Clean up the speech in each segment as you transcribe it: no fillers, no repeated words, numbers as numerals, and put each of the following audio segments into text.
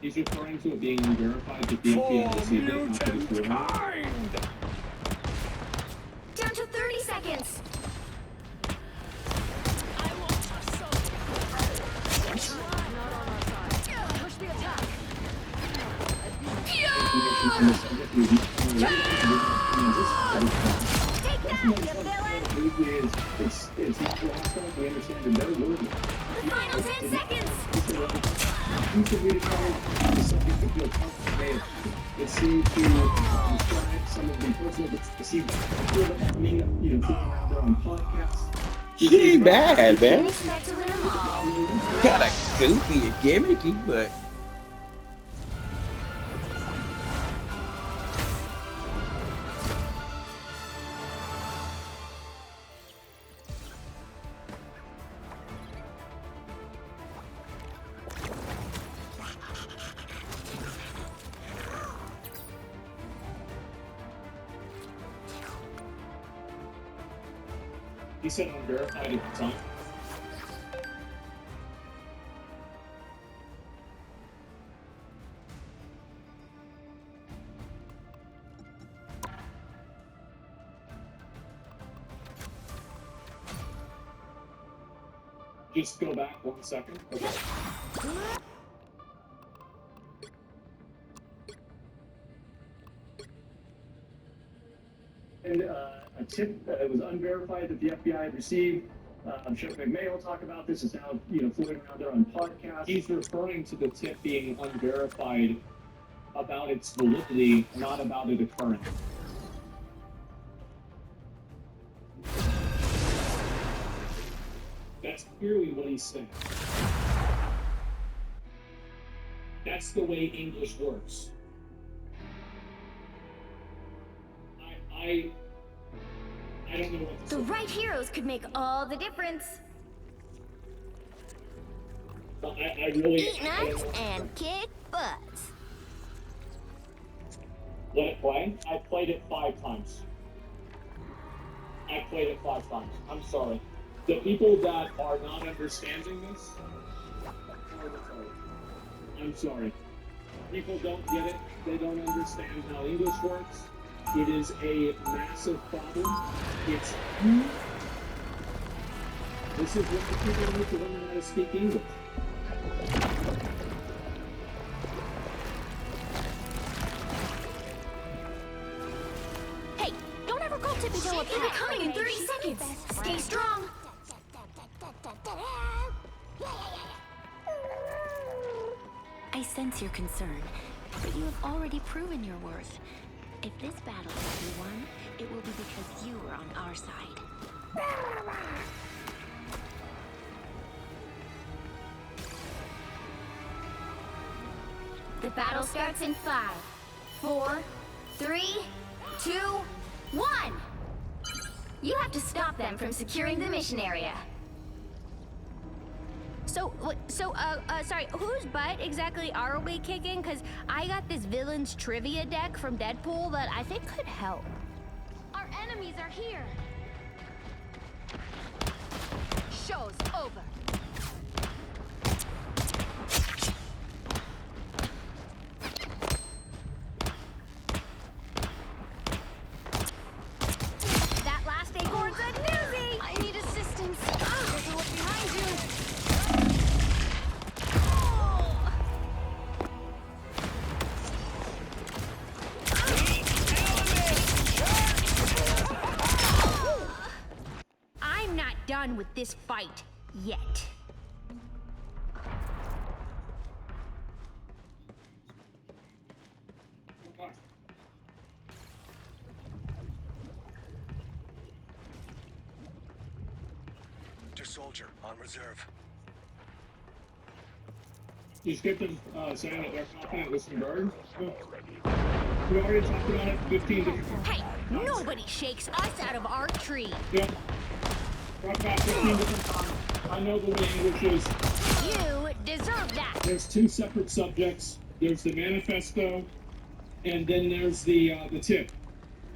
He's referring to it being unverified that the FBI received it, not that it's real. Down to 30 seconds. I will tussle. Not on our side. Push the attack. Take that, you villain! It's not lost on us. We understand that they're worthy. The final 10 seconds! You should read it out. The subject of your content. It seemed to describe some of the personal, it seemed to feel around their own podcasts. She ain't bad, man. Expect to win them all. Kinda goofy and gimmicky, but He said unverified at the time. Just go back 1 second. Okay. And a tip that was unverified that the FBI had received. Sheriff McMahon will talk about this. Is now floating around there on podcasts. He's referring to the tip being unverified about its validity, not about it occurring. That's clearly what he's saying. That's the way English works. I don't know what to The say. right heroes could make all the difference. I really. Eat nuts and kick butts. Let it play? I played it 5 times. I'm sorry. The people that are not understanding this are retarded. I'm sorry. People don't get it. They don't understand how English works. It is a massive problem. It's huge. This is what the people need to learn how to speak English. Hey, don't ever go tippy-toe a pet. They're coming in 30 seconds. Stay strong. I sense your concern, but you have already proven your worth. If this battle will be won, it will be because you are on our side. The battle starts in 5, 4, 3, 2, 1. You have to stop them from securing the mission area. Sorry, whose butt exactly are we kicking? Because I got this villain's trivia deck from Deadpool that I think could help. Our enemies are here. Show's over. That last acorn's a doozy! I need assistance. There's a look behind you. I'm not done with this fight yet. Winter Soldier on reserve. You skipped them saying that they're confident with some birds. We already talked about it 15 different times. Hey, nobody shakes us out of our tree. Yep. Talked about 15 different times. I know the way English is. You deserve that. There's 2 separate subjects. There's the manifesto, and then there's the tip.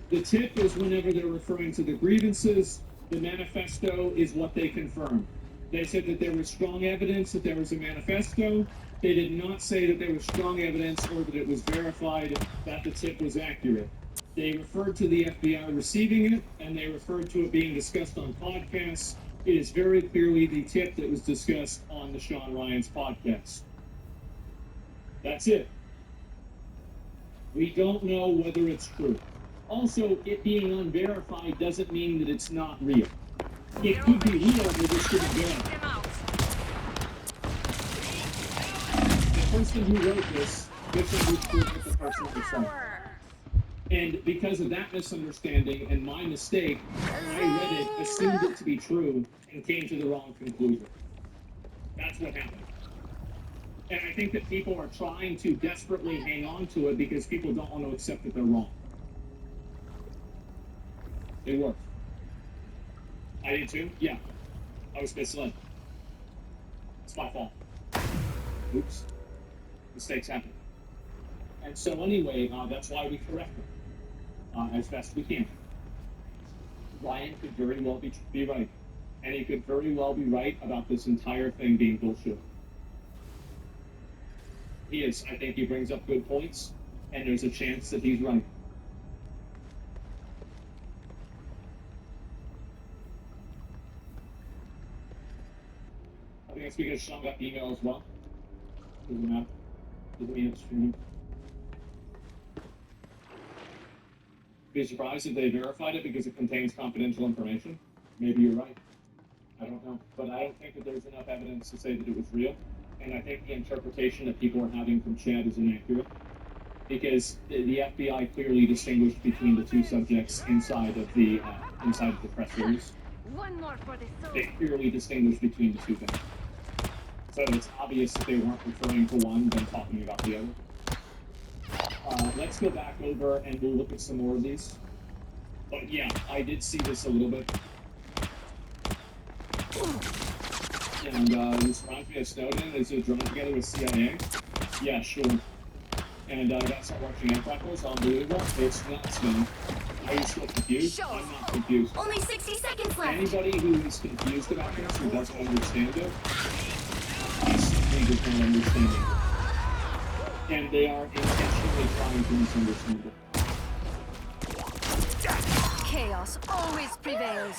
The tip is whenever they're referring to the grievances. The manifesto is what they confirm. They said that there was strong evidence that there was a manifesto. They did not say that there was strong evidence or that it was verified that the tip was accurate. They referred to the FBI receiving it, and they referred to it being discussed on podcasts. It is very clearly the tip that was discussed on the Sean Ryan's podcast. That's it. We don't know whether it's true. Also, it being unverified doesn't mean that it's not real. It could be real, but it shouldn't verify. The person who wrote this misunderstood what the person was saying. And because of that misunderstanding and my mistake, I read it, assumed it to be true, and came to the wrong conclusion. That's what happened. And I think that people are trying to desperately hang on to it because people don't want to accept that they're wrong. It worked. I did too? Yeah. I was misled. It's my fault. Oops. Mistakes happen. And so anyway, that's why we correct them as best we can. Ryan could very well be right. And he could very well be right about this entire thing being bullshit. He is. I think he brings up good points, and there's a chance that he's right. I think it's because Sean got the email as well. Doesn't matter. Doesn't mean it's from him. Be surprised if they verified it because it contains confidential information. Maybe you're right. I don't know. But I don't think that there's enough evidence to say that it was real. And I think the interpretation that people are having from Chad is inaccurate. Because the FBI clearly distinguished between the two subjects inside of the press release. One more for the soul. They clearly distinguished between the two things. So it's obvious that they weren't referring to one then talking about the other. Let's go back over and we'll look at some more of these. But yeah, I did see this a little bit. And this reminds me of Snowden. Is it joined together with CIA? Yeah, sure. And I got to start watching Empires. Unbelievable. It's nuts, man. Are you still confused? I'm not confused. Only 60 seconds left. Anybody who is confused about this or doesn't understand it, I simply just don't understand it. And they are intentionally trying to misunderstand it. Chaos always prevails.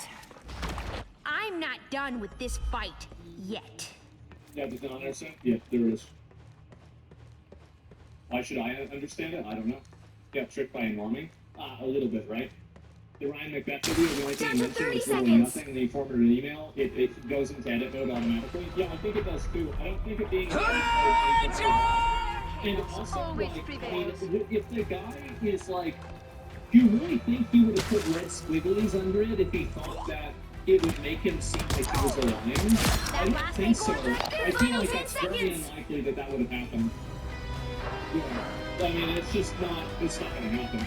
I'm not done with this fight yet. Yeah, does not understand? Yeah, there is. Why should I understand it? I don't know. Yeah, tricked by norming? A little bit, right? The Ryan Macbeth video, the only thing he mentioned was really nothing, and he forwarded an email. It goes into edit mode automatically. Yeah, I think it does too. I don't think it being in edit mode. And also, like, I mean, if the guy is like, do you really think he would have put red squigglies under it if he thought that it would make him seem like he was a lion? I don't think so. I feel like that's very unlikely that that would have happened. Yeah. I mean, it's just not, it's not going to happen.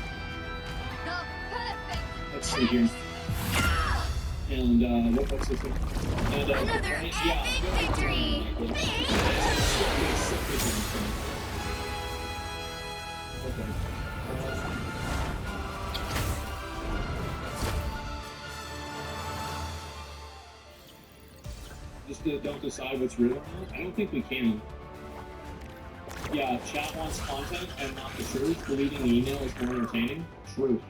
Let's see here. And, what's this thing? And, Another epic victory! Okay. Just don't decide what's real or not? I don't think we can. Yeah, chat wants content and not the truth. Deleting the email is more entertaining. True.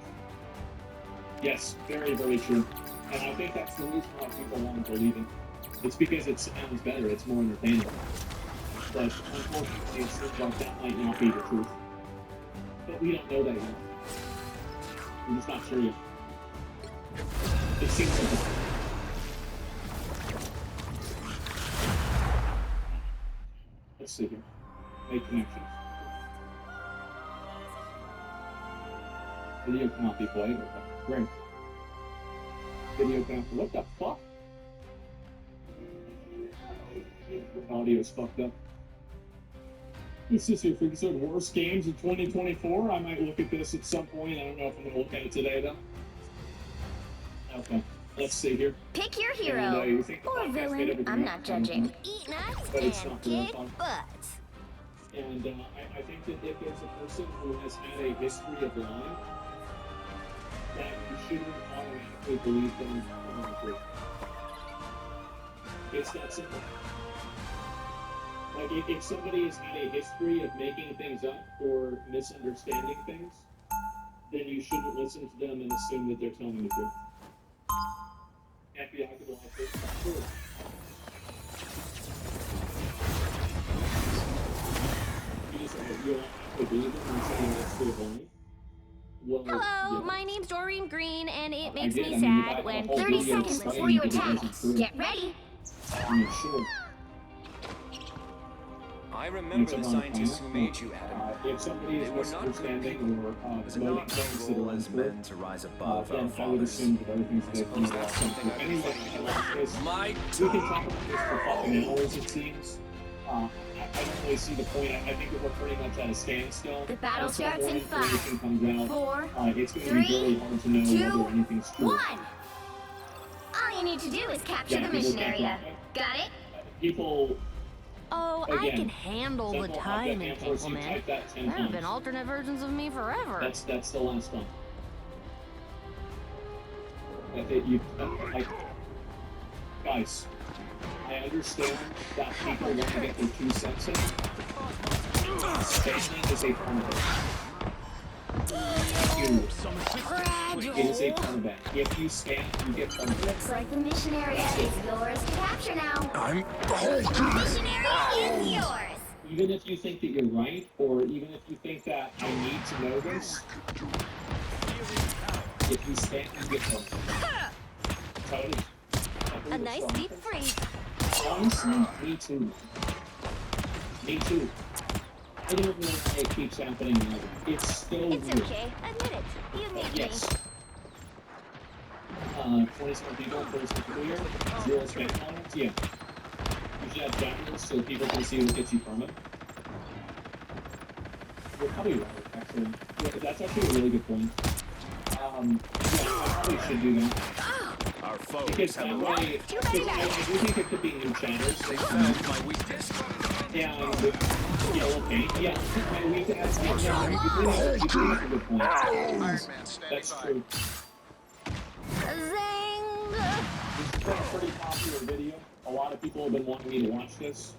Yes, very, very true. And I think that's the reason why people want to believe it. It's because it sounds better, it's more entertaining. But unfortunately, it seems like that might not be the truth. But we don't know that yet. We're just not sure yet. It seems like it. Let's see here. Make connections. Video cannot be played. Okay. Great. Video cannot. What the fuck? Audio's fucked up. This is your freaking worst games of 2024. I might look at this at some point. I don't know if I'm gonna look at it today though. Okay. Let's see here. Pick your hero And, you think the or podcast made villain. everything I'm up? not judging. Eat nuts But it's and not real kick fun. butts. And I think that if there's a person who has had a history of lying, that you shouldn't automatically believe them 100%. It's that simple. Like, if somebody has had a history of making things up or misunderstanding things, then you shouldn't listen to them and assume that they're telling the truth. FBI could lie for sure. You just you don't have to believe them and say that's their line. Well, Hello, yeah. my name's Doreen Green, and it makes did. me I mean, you sad got when the whole 30 video seconds explaining before you that it attack. wasn't true. Get ready. I mean, sure. I remember the scientists who made you, Adam. If somebody is They were not good misunderstanding or Is it promoting not things our that role are as untrue, men to rise above then our I would fathers? assume that everything's I good. suppose that's something I've been Anyway, fighting for. My we can talk about this for fucking hours, it seems. I don't really see the point. I think that we're pretty much at a standstill. The battle Until starts more in information 5, comes out, 4, it's going to 3, be really hard to know 2, whether anything's true. 1. All you need to do is capture Yeah, the people mission can't area. lie. Got it? People, Oh, I again, can handle the simple time object answers, you implement. type that 10 There have been times. alternate versions of me forever. That's the last one. Like, guys, I understand that people want to get their 2 cents in. Spamming is a part of it. It is a part of it. If you spam, you get part of it. Looks like the mission area is yours to capture now. I'm The mission area is yours. Even if you think that you're right, or even if you think that I need to know this, if you spam, you get part of it. That's how it is. A nice deep freeze. Honestly, me too. Me too. I don't know why it keeps happening now. It's still It's weird. okay. Admit it. You need Yes. 27 people, first and clear. 0 spam comments, yeah. You should have jackets so people can see what gets you from it. You're probably right, actually. Yeah, that's actually a really good point. Yeah, I probably should do that. our foes. Because that way, because I do think there could be new channels. That's my weakness. And, yeah, okay, yeah. My weakness, yeah, you do make a good point. That's true. Zing! It's been a pretty popular video. A lot of people have been wanting me to watch this.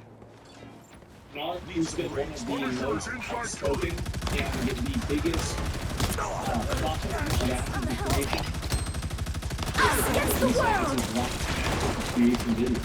Narc, who's been one of the most outspoken and the biggest prophet of that information. Against the world! Creation video.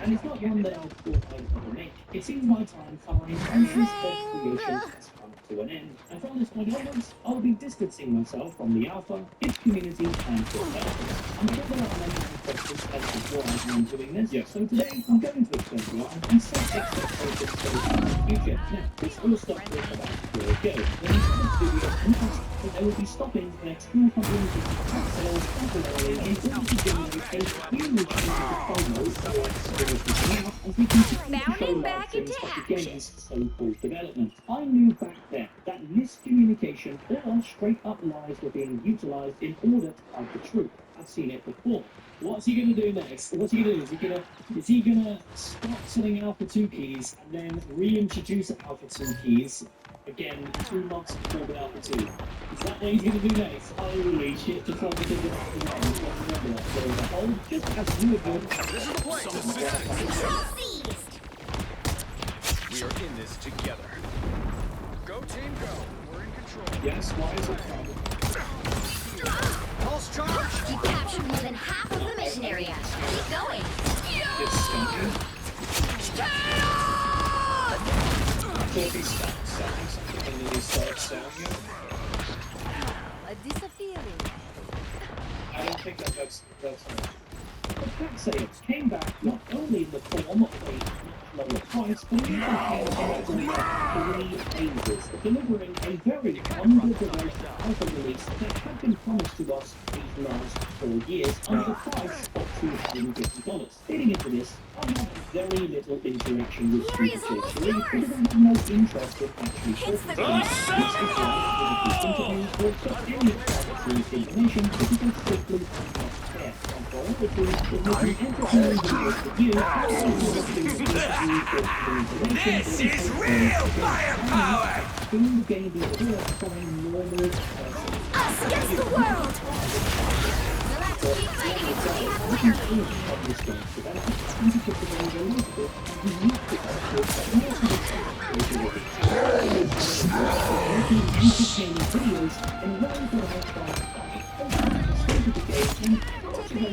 And it's not one that I'll ever make. It seems my time covering countries of creation has come to an end. And from this point onwards, I'll be distancing myself from the alpha, its community, and its developers. I'm sure there are many questions as to why I'm doing this. Yes. So today, I'm going to explain why and set expectations for the future. Now, this all starts with about a year ago, when I started this video announced that they would be stopping their 250 tax sales temporarily in order to generate a huge promo for seriously now as we continue to show Bounding live back things into of the action. game's so-called development. I knew back then that miscommunication or straight up lies were being utilized in order to hide the truth. I've seen it before. What's he gonna do next? What's he gonna do? Is he gonna stop selling Alpha 2 keys and then reintroduce Alpha 2 keys again 2 months before the Alpha 2? Is that what he's gonna do next? Holy shit, just want to think about the one. Remember that. So the whole, just as you were doing. This is the place. Seized! We are in this together. Go team, go. We're in control. Yes, why is it problem? Pulse charge. You captured more than half of the mission area. Keep going. It's stunning. So if he stops selling something and then he starts selling it, Disappearing. I don't think that's The tax sales came back not only in the form of a much lower price, but even came in 3 phases, delivering a very under-developed alpha release that had been promised to us these last 4 years under the price of $250. Leading into this, I had very little interaction with The area's almost 3 yours. because I had no interest in actually It's the talking to them. Interviews or any privacy information because they simply are not fair. This is real firepower! Us against the world! You'll have to keep fighting until we have a winner.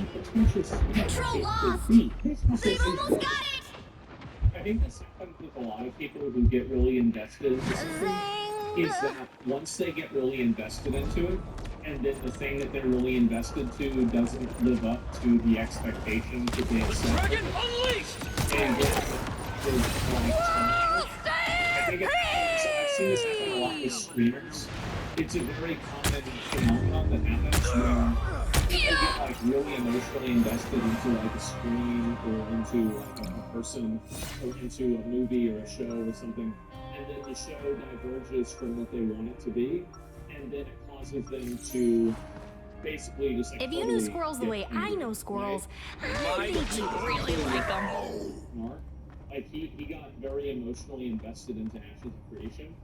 Control lost! They've almost got it! I think this happens with a lot of people who get really invested into something, is that once they get really invested into it, and then the thing that they're really invested to doesn't live up to the expectations that they set. Dragon unleashed! And I think I've seen this happen a lot with streamers. It's a very common phenomenon that happens where people get like really emotionally invested into like a screen or into like a person or into a movie or a show or something, and then the show diverges from what they want it to be, and then it causes them to basically just like If you knew squirrels the way I know squirrels, I think you'd really like them. Like he got very emotionally invested into Ash's creation,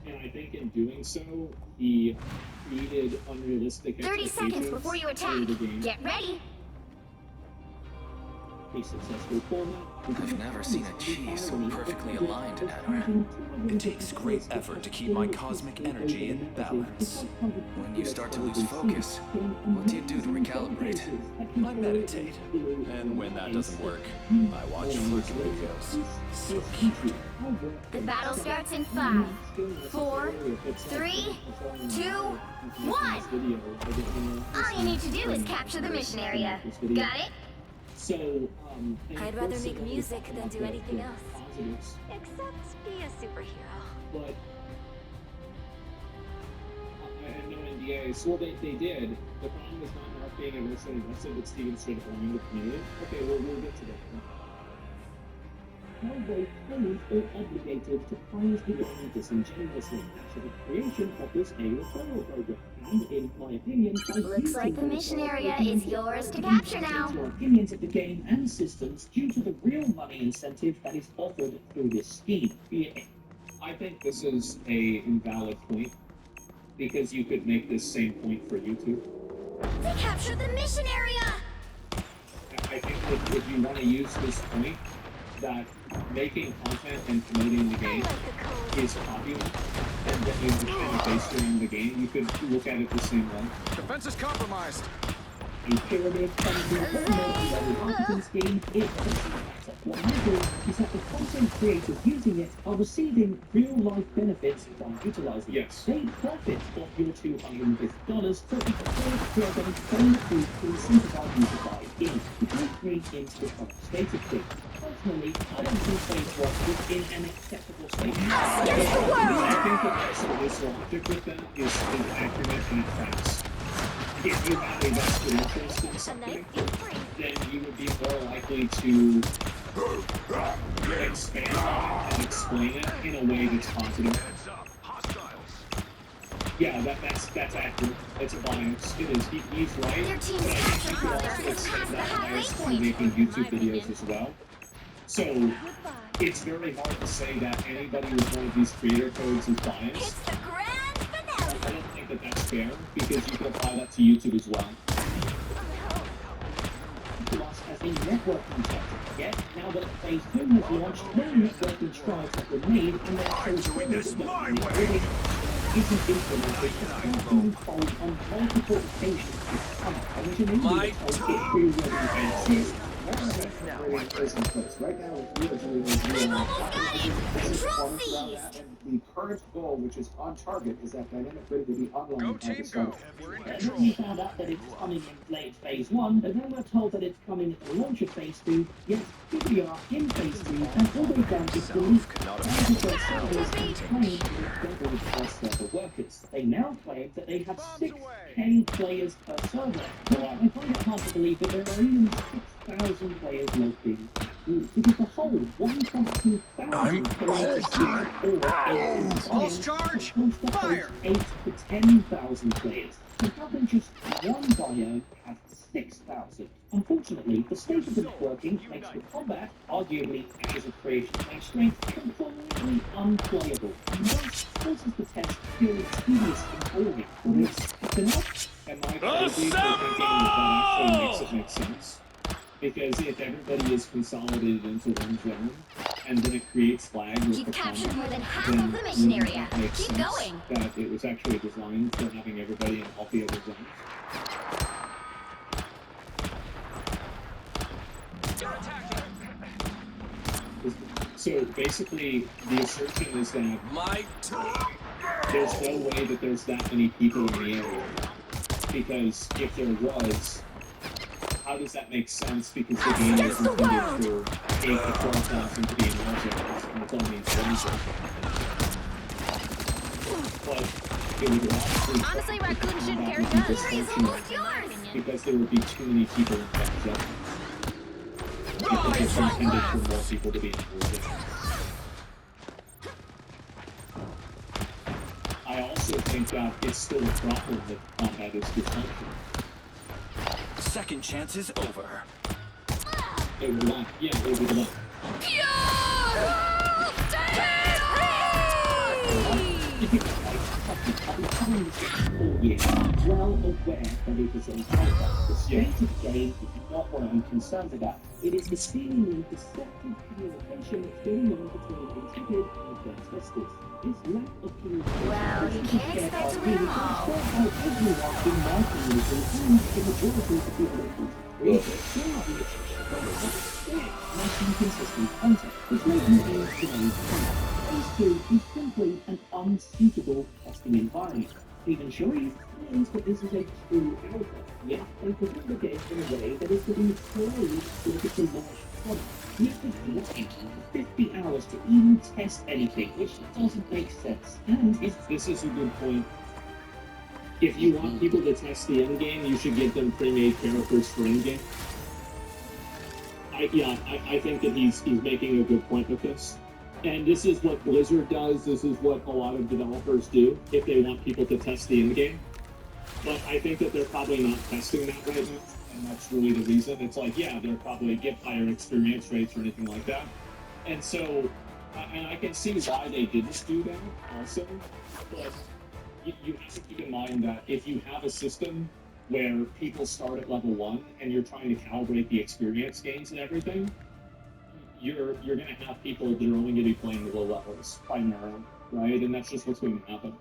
and I think in doing so, he created unrealistic 30 expectations seconds before you attack. for the game. Get ready! A successful format. I've never seen a cheese so perfectly aligned, Adder. It takes great effort to keep my cosmic energy in balance. When you start to lose focus, what do you do to recalibrate? I meditate. And when that doesn't work, I watch flick videos. So cute. The battle starts in 5, 4, 3, 2, 1! All you need to do is capture the mission area. Got it? So, I'd rather make music than do anything else. Positives, Except be a superhero. but I have no NDAs. Well, they did. The problem is not Mark being emotionally invested, but Steven straight up wanting the community. Okay, well, we'll get to that. How they pose or obligated to praise the game disingenuously after the creation of this A referral program. And in my opinion, Looks like the mission area is yours to capture now. Your opinions of the game and systems due to the real money incentive that is offered through this scheme. I think this is a invalid point, because you could make this same point for YouTube. They captured the mission area! I think that if you want to use this point, that making content and promoting the game is popular, and that you understand the base around the game, you could look at it the same way. Defense is compromised. A pyramid funding marketing scheme is what happens is that the content creators using it are receiving real-life benefits by utilizing it. Yes. They profit off your $250 for each they are getting paid to incentivize you to buy in. The great into the current state of things. Personally, I don't think phase 1 is in an acceptable state. I think that this logic with that is accurate and facts. If you have a vested interest in something, then you would be more likely to expand on it and explain it in a way that's positive. Yeah, that's accurate. It's a bias. It is. He's right. Their team's But I think you could capture also has extend passed the that halfway bias to point. making YouTube videos as well. So it's very hard to say that anybody with one of these creator codes is biased. It's the grand I finale! don't think that that's fair, because you can apply that to YouTube as well. Plus, as a networking tactic, yet now that phase 2 has launched, no networking strides have been made, and there's doing this my way. isn't implemented to fold on multiple occasions this summer. Originally, My it was pre-ready exist. Right now, They've almost got it! Control these! the current goal, which is on target, is that dynamic grid will be online Go by the team, summer. go. We're in And control. then we found out that it's coming in late phase 1, and then we're told that it's coming at the launch of phase 2, yet here we are in phase 2, and all they've done is delete thousands of servers and claim to double their server workers. They now claim that they have 6K players per server. Well, I find it hard to believe that there are even 6,000 players locally. Because the whole 1.2 thousand players Pulse charge! Fire! 8 to 10,000 players. So how can just one biome have 6,000. Unfortunately, the state of the working makes the combat, arguably as a creation by strength, completely unplayable. And thus forces the test to feel tedious and boring. It's enough. Am I crazy for thinking that actually makes it make sense? Because if everybody is consolidated into one zone, and then it creates lag with You've the captured combat, more than half then of the mission wouldn't area. that make Keep sense going. that it was actually designed for having everybody in all the other zones? So basically, the assertion is that there's no way that there's that many people in the area. Because if there was, how does that make sense? Because the game is intended for 8 to 12,000 to be in all zones, and it's only one zone. But it would obviously Honestly, raccoon shouldn't carry would be guns. dysfunctional because there would be too many people in that zone. Because it's intended for more people to be in the zone. I also think that it's still a problem that combat is dysfunctional. Second chance is over. It would lag. Yeah, it would lag. Well aware that it is a alpha. The state of the game is not what I'm concerned about. It is the seemingly deceptive communication that's going on between Intrepid and their testers. This lack of communication Well, you can't expect to win them all. how everyone in my community and the majority of the people in inconsistent content, which makes me feel Phase 2 is simply an unsuitable testing environment. Even Sharif claims that this is a true alpha, yet they present the game in a way that is to be played like it's a large product. You have to wait 50 hours to even test anything, which doesn't make sense. And if This is a good point. If you want people to test the end game, you should give them pre-made characters for end game. I think that he's making a good point with this. And this is what Blizzard does. This is what a lot of developers do if they want people to test the end game. But I think that they're probably not testing that right now, and that's really the reason. It's like, yeah, they'll probably get higher experience rates or anything like that. And so, and I can see why they didn't do that also. But you have to keep in mind that if you have a system where people start at level 1 and you're trying to calibrate the experience gains and everything, you're going to have people that are only going to be playing the low levels primarily, right? And that's just what's going to happen.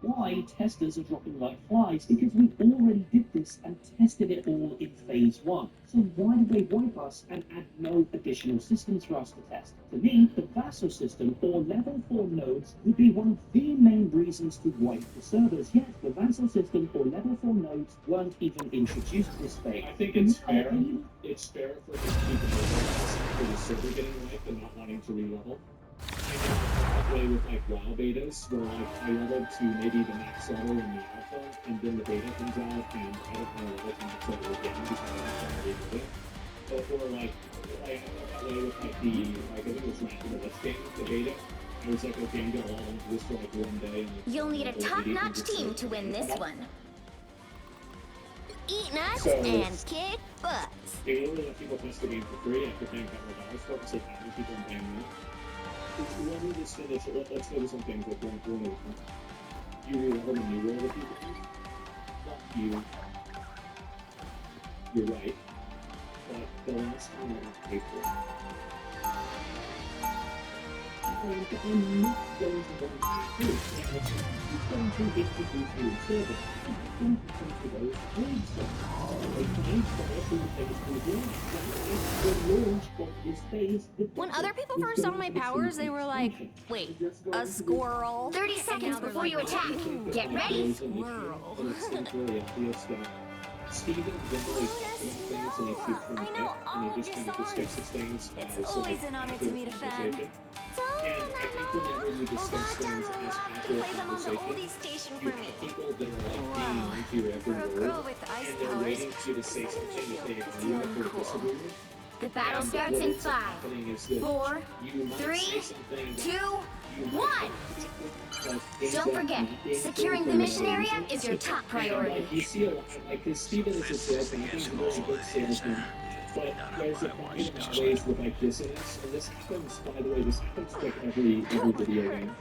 why testers are dropping like flies, because we already did this and tested it all in phase 1. So why did they wipe us and add no additional systems for us to test? To me, the Vassal system or level 4 nodes would be one of the main reasons to wipe the servers, yet the Vassal system or level 4 nodes weren't even introduced this phase. I think it's fair. It's fair for the people for the server getting wiped and not wanting to re-level. I play with like WoW betas where like I leveled to maybe the max level in the alpha and then the beta comes out and I don't want to level to max level again because I don't want to redo it. Or like I play with like the I think it was Rapid the Let's Game, the beta. I was like, okay, I'm gonna log into this for like one day. And You'll need a top-notch team to win this one. Eat nuts So- and kick butts. They literally let people test the game for free after paying $100 for it, so having people paying money. Let me just finish it. Let's focus on things like one at a time. You re-level and you roll the people. Not you. You're right. But the last time I got paid for it. And I'm not going to want to do it. It's going to distribute to the server. It's going to come to those trades. They can install through phase 2 the launch of this phase. When other people first saw my powers, they were like, wait, a squirrel? 30 seconds before you attack. Get ready. Squirrel. Steven generally things and he shoots from the hip, and he just kind of discusses things as always an honor to meet a fan. And I think whenever you discuss things as casual conversation, station you have people that are like being into your every word, and they're waiting for you to say something that they agree with or disagree with. The battle And starts what in ends up 5, happening is that 4, you might 3, say something that 2, you 1. might not agree with, but Don't forget, securing the mission area is your top priority. You see a lot, because Steven is a salesman, he's a very good salesman. But there's a pride in ways with like dissonance, and this happens, by the way, this happens with every video game.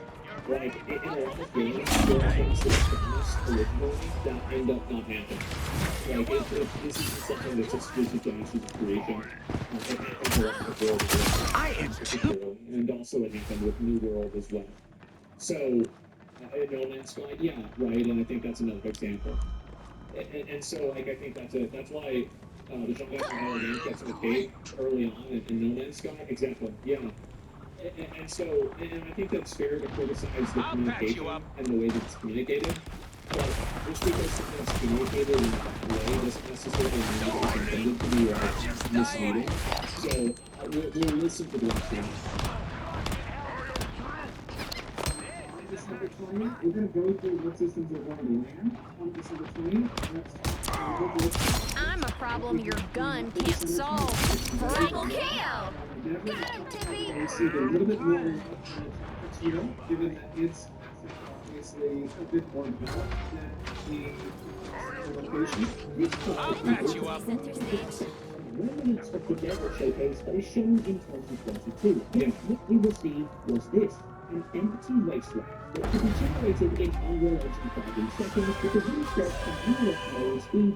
Like, in a lot of games, there are things that are promised originally that end up not happening. Like, this isn't something that's exclusive to Genesis creation. It happens a lot with World of I am too. and also it happened with New World as well. So, No Man's Sky, yeah, right, and I think that's another example. And so, like, I think that's why the John Howard game gets okay early on in No Man's Sky. Exactly, yeah. And so, and I think that's fair to criticize the communication and the way that it's communicated. But just because something's communicated in that way doesn't necessarily mean that it's intended to be misleading. So, we'll listen to the rest. December 20th, we're going to go through what systems are going to land on December 20th. I'm a problem your gun can't solve. Triple KO! Good to be. We see a little bit more material, given that it's obviously a bit more developed than the location. I'll patch you up. Remnants of the Desert Showcase that is shown in 2022. And what we received was this, an empty wasteland that could be generated in Unreal Engine 5 in seconds with a research and real mode speed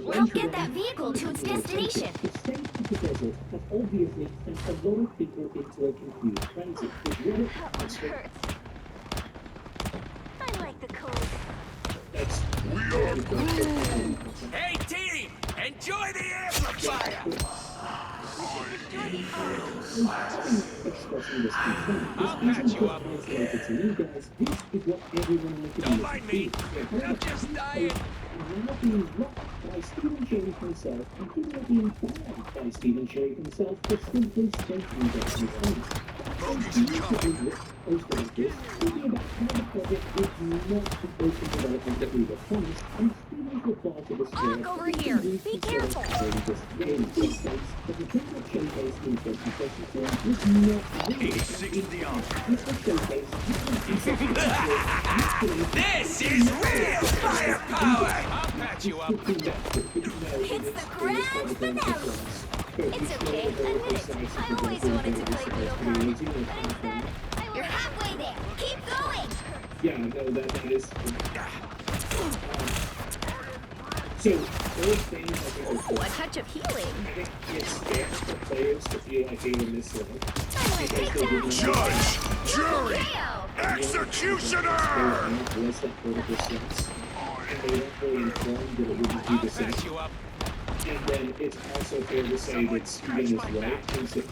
We'll get that vehicle to its destination. The state of the desert has obviously sent a lot of people into a confused frenzy. With what it It hurts. I like the cold. Hey team, enjoy the amplifier. expressing this concern. I'll patch you up. This is what everyone in the Don't mind me. I'm just dying. Now being rocked by Stephen Cherry himself, and people are being fired by Stephen Cherry himself for simply stating their concerns. Posted like this, speaking about how the project is not supposed to development that we were promised, and Stephen's reply to this Ark over here. Be careful. This is real firepower. I'll patch you up. It's the grand finale. It's okay. Admit it. I always wanted to play Budokai. But instead, You're halfway there. Keep going. Yeah, no, that is. So, those things I think are ooh, cool. a touch of healing. I think it's fair for players to feel like they were mislead. Judge, jury, KO! executioner. Was that vertical sense, and they weren't really informed that it wouldn't be I'll the same. patch you up. And then it's also fair to say that Steven is right.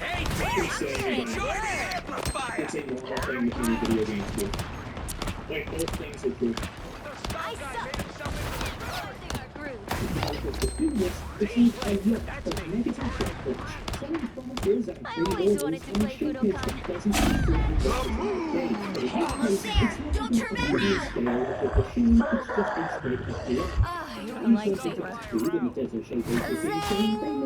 Hey He's team, saying enjoy that the amplifier. it's a normal thing that any video games do. Like, both things are true. I suck. Everything I grew. I always wanted to play Budokai. Almost there. Don't turn back now. Ah, you're a lightsaber.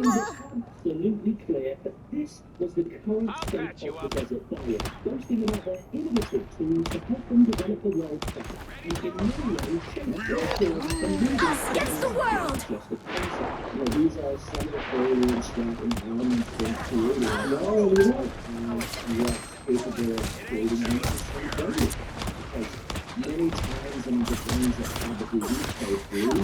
Absolutely clear that this was the current I'll state patch you of up. the desert fire, boasting about their innovative tools to help them develop the world better, and in many ways change their course from moving Us against the world. just a concept. You know, these are some of the codes that environments been created. No, we don't what's capable of creating these systems. Because many times in the things that probably we play through,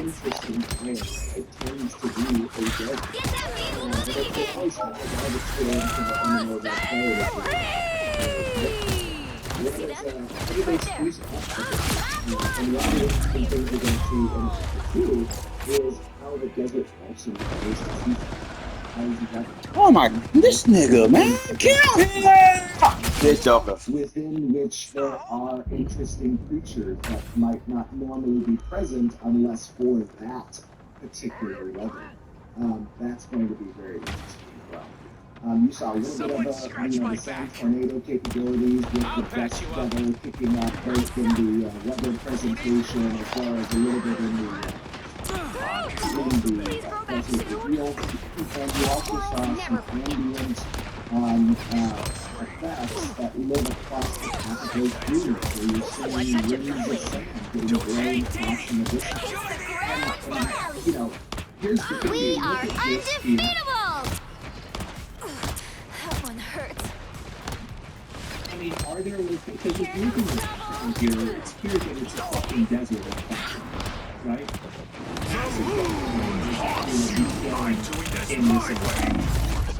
interesting fire, it tends to be a desert. Get that vehicle moving again. I saw a lot of experience in the MMO that I played. See that? Everybody's and one of the interesting things we're going to do is how the desert actually plays the season. How does he have it? Oh my, this nigga, man, kill him! This joker. Within which there are interesting creatures that might not normally be present unless for that particular level. That's going to be very interesting as well. You saw a little Someone bit scratch of my the same back. tornado capabilities with I'll the patch best you up. level kicking up both in the weather presentation as well as a little bit in the Please grow back desert soon. reveal. And you also saw some ambient effects that live across the those dunes where you're seeing rings of sand getting blown off in the distance. And, you know, here's the thing. We look are at this here. undefeatable! That one hurts. I mean, are there locations? Because if you look in the background here, it's clear that it's a fucking desert at that point, right? The moon haunts you. Going to In this destroy area.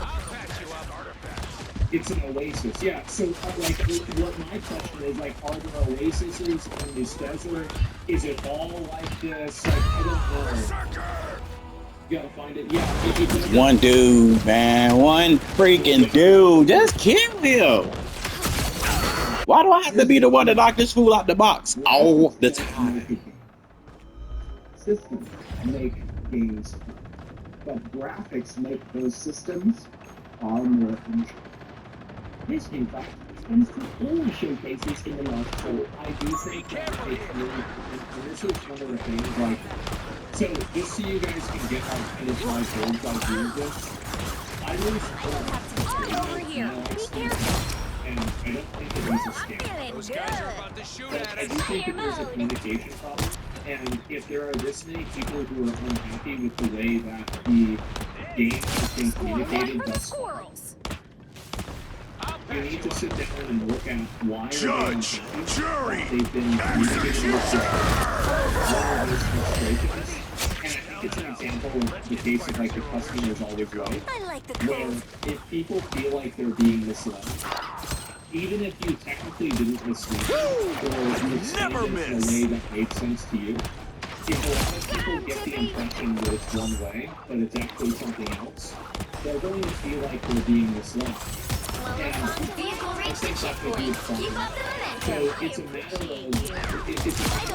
I'll patch you up, artifact. It's an oasis, yeah. So, like, what my question is, like, are there oases in this desert? Is it all like this? Like, I don't know. You gotta find it. Yeah. It doesn't- One dude, man. One freaking dude. Just kill him. Why do I have to be the one to knock this fool out the box all the time? Systems make games fun, but graphics make those systems far more enjoyable. This, in fact, tends to only showcase this in the most. So I do think that it's really, and this is one of the things, like, so just so you guys can get how kind of my goals I do this, I was Over here. Be careful. and I don't think it was a scam. Those guys are about to shoot But at I do us. think that there's a communication problem, and if there are this many people who are unhappy with the way that the game has been communicated thus far, Squirrels. you need to sit down and look at why Judge, jury, they've been communicating with what are those frustrations. And I think it's an example of the case of like the customer is always right, I like the where if people feel like they're being misled, even if you technically didn't mislead or you explained Never it in a miss. way that made sense to you, if a lot of people get the impression that it's one way, but it's actually something else, they're going to feel like they're being misled. Vehicle I reached the think that's a huge checkpoint. problem. Keep up the So momentum. it's a matter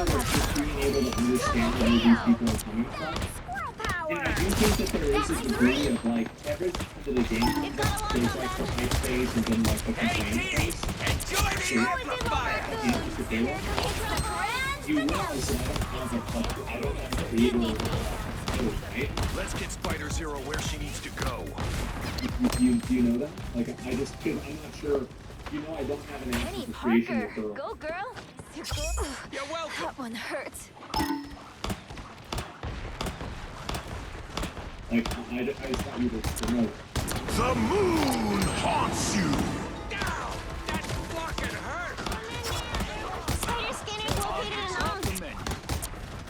of just being able to understand where these people are coming from. Squirrel power. And I do think that there is a degree of like every time that a game comes out, there's like the hype phase and then like the complaint phase. enjoy the amplifier. At the end of the day, you realize that I don't have a creator code, right? Let's get Spider Zero where she needs to go. You know that? Like I just, cause I'm not sure. You know, I don't have an answer Penny for creation Parker. referral. Go, girl. You're welcome. That one hurts. Like I just thought you were promote. The moon haunts you. Ow! That fucking hurt. Spider scanner's located in Off the menu.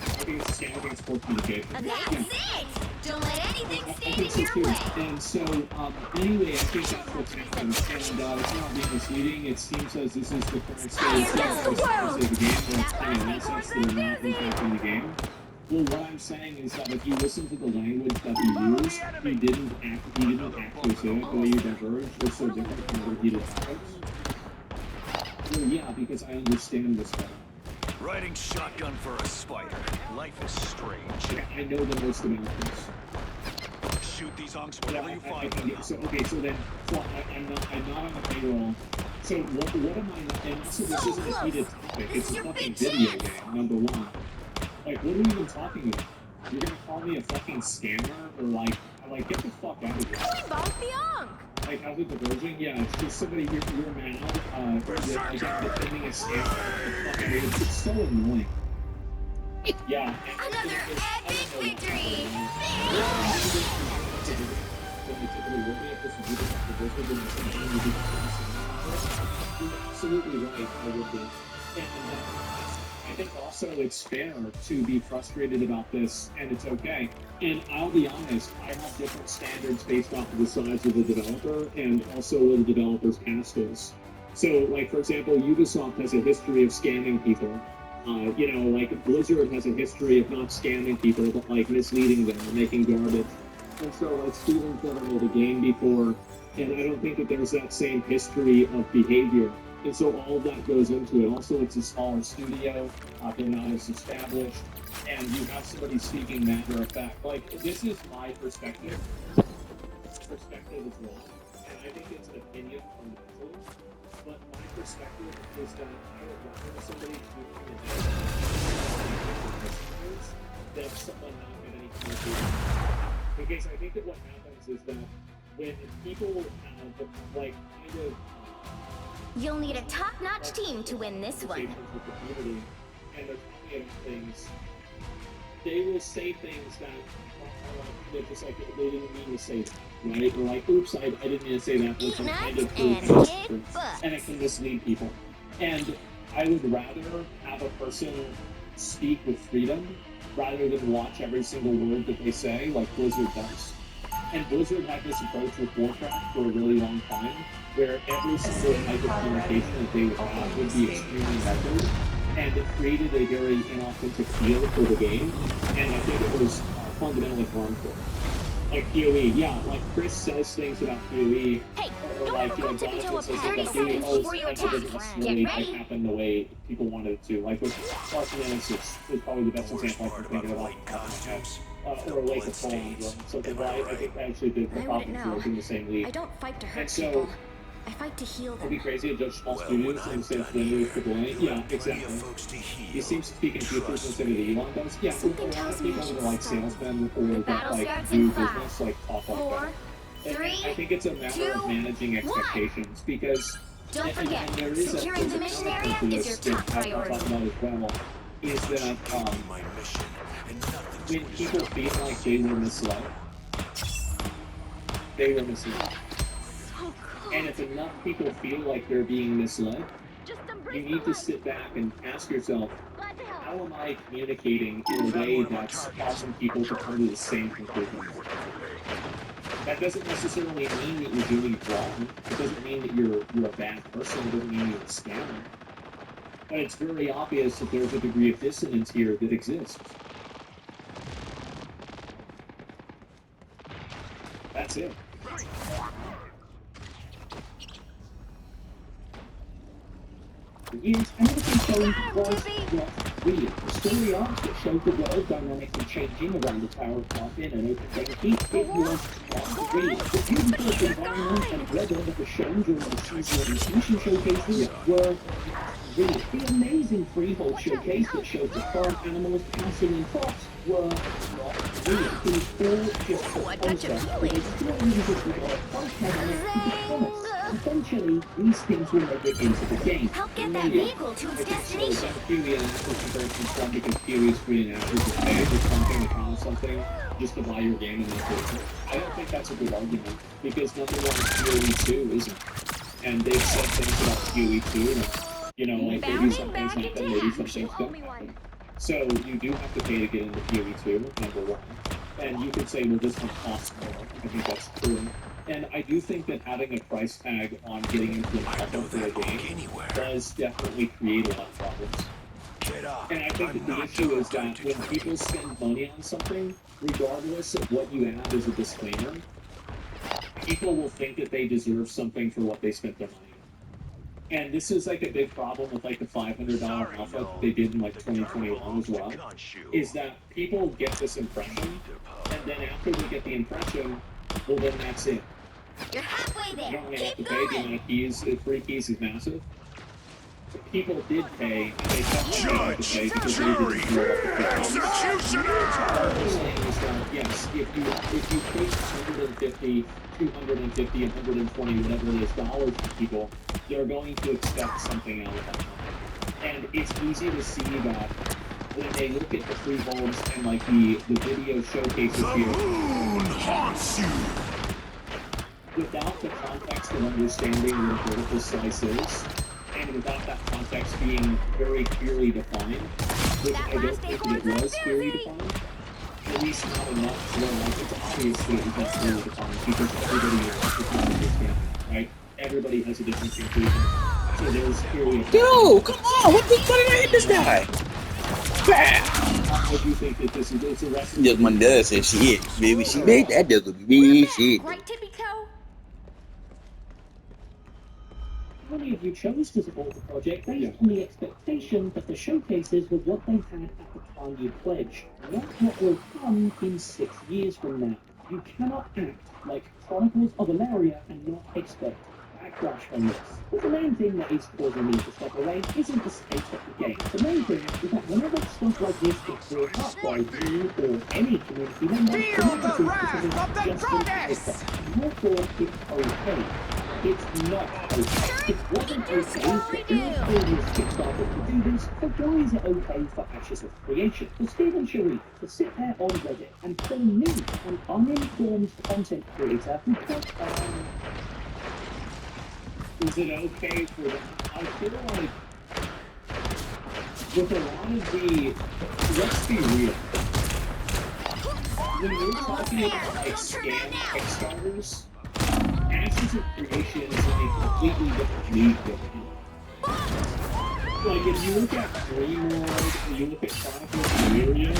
I think it's a scam against poor communication. That's it! Don't let anything I stand think in so your too. way. And so, anyway, I think that's what's happened. And it's not being misleading. It seems as this is the current state of the game, where it's kind of assets that are not impacting the game. Well, what I'm saying is that if you listen to the language that he used, he didn't actually say it. The way you diverged was so different from other heated topics. Well, yeah, because I understand this better. Riding shotgun for a spider. Life is strange. Like, I know the most about this. Shoot these honks whenever you find Okay, them. so I'm not on the payroll. So what am I? And also, this isn't a heated topic. It's a fucking video game. Number one. Like, what are we even talking about? You're gonna call me a fucking scammer or like get the fuck out of here. We both young. Like, how's it diverging? Yeah, it's just somebody you're mad. Again, defending a scammer. It's so annoying. Yeah. Another epic victory. You're absolutely right, I would be. And I think also it's fair to be frustrated about this, and it's okay. And I'll be honest, I have different standards based off of the size of the developer and also what the developer's past is. So, like, for example, Ubisoft has a history of scamming people. You know, like, Blizzard has a history of not scamming people, but, like, misleading them or making garbage. And so, like, Steven's never made a game before, and I don't think that there's that same history of behavior. And so all of that goes into it. Also, it's a smaller studio, they're not as established, and you have somebody speaking matter of fact. Like, this is my perspective. Perspective is wrong, and I think it's an opinion fundamentally. But my perspective is that I would rather somebody speaking than someone not have any communication. Because I think that what happens is that when people have, like, kind of You'll need a top-notch team to win this one. Conversations with the community, and they're talking about things. They will say things that are just like they didn't mean to say that, right? Or like, oops, I didn't mean to say that. Eat I nuts did and this, kick butts. and it can mislead people. And I would rather have a person speak with freedom rather than watch every single word that they say, like Blizzard does. And Blizzard had this approach with Warcraft for a really long time, where every single type of communication that they would have would be extremely measured, and it created a very inauthentic feel for the game, and I think it was fundamentally harmful. Like PoE, yeah, like Chris says things about PoE, Hey, or don't like, ever you know, go tip into a Jonathan says pad. 30 about PoE, seconds oh, before you it attack. doesn't necessarily Get ready. happen the way people wanted it to. Like with Dark Nemesis is probably the best example I can think of off the top of my head. Or Lake of Fallen, or something like I think actually the I wouldn't Falcons know. were in the same league. I don't fight to hurt And so, people. I fight to heal it'd be them. crazy to judge small Well, studios when and say I'm it's done limited here, to Boy. you'll Yeah, have plenty exactly. of folks to heal. He seems to speak in truth Trust instead of the Elon does. Yeah, Something a lot tells of me I people should that are like start. salesmen or that battle like starts do in 5, business like talk like 4, that. 3, I think it's a matter of 2, managing 1. expectations because Don't forget, and there is securing the there's mission an area element to is your this top that I'll priority. talk about as well, is that My mission, and nothing's when going to people stop me feel from like they were misled, they were misled. So cool. And if enough people feel like they're being misled, Just you embrace need the to light. sit back and ask yourself, Glad to help. how am I communicating in a way that's causing people to come to the same conclusion? That doesn't necessarily mean that you're doing it wrong. It doesn't mean that you're a bad person. It doesn't mean you're a scammer. But it's very obvious that there's a degree of dissonance here that exists. That's it. Years, everything showing was not real. The story arcs that showed the world dynamically changing around the Tower of Carpin and Open Legacy, it was not real. The beautiful environment and weather that was shown during the season of Inclusion showcases were real. The amazing freehold showcase that showed the farm animals passing in crops were not real. It was all just a concept with a small users with a price tag on it to be promised. Eventually, these things will make it into the game. Help get that vehicle to its destination. Kiwi and Apple comparison is fun because Kiwi is free and Apple is paid for something to promise something just to buy your game and make it. I don't think that's a good argument because number one, Kiwi 2 isn't. And they've said things about Kiwi 2 and, you know, like maybe some things happen, maybe some things don't happen. So you do have to pay to get into Kiwi 2, number one. And you could say, well, this one costs more. I think that's true. And I do think that having a price tag on getting into an album for a game does definitely create a lot of problems. And I think that the issue is that when people spend money on something, regardless of what you add as a disclaimer, people will think that they deserve something for what they spent their money on. And this is like a big problem with like the $500 alpha that they did in like 2021 as well, is that people get this impression, and then after they get the impression, well then that's it. You're halfway You there. don't really have to Keep pay. The going. amount of keys, the free keys is massive. But people did pay, and they definitely had to pay because they didn't feel like the What I'm saying is that, yes, if you take 150, 250, 120, whatever it is, dollars from people, they're going to expect something out of that money. And it's easy to see that when they look at the freeholds and like the video showcases here, haunts you. without the context of understanding what a vertical slice is, and without that context being very clearly defined, which I don't think that it was clearly defined, at least not enough to where like it's obvious that it was not clearly defined because everybody is not understanding, right? Everybody has a different conclusion. So there's clearly a Dude, come on! What did I hit this guy? Bam! I do think that this is it's a recipe. Just one does and shit, baby. She made that doesn't be shit. Right, Tippy Toe? Many of you chose to support the project based on the expectation that the showcases were what they had at the time you pledged, not what will come in 6 years from now. You cannot act like Chronicles of Valeria and not expect backlash from this. But the main thing that is causing me to step away isn't the state of the game. The main thing is that whenever stuff like this gets brought up by you or any community member, the negative is something just therefore it's okay. It's not okay. It wasn't okay for previous Kickstarters to do this, so why is it okay for Ashes of Creation, for Stephen Sharif to sit there on Reddit and call me an uninformed content creator who can't Is it okay for them? I feel like with a lot of the, let's be real, when we're talking about like scam Kickstarters, Ashes of Creation is in a completely different league than like if you look at Dreamlord, and you look at Chronicles of Illyria,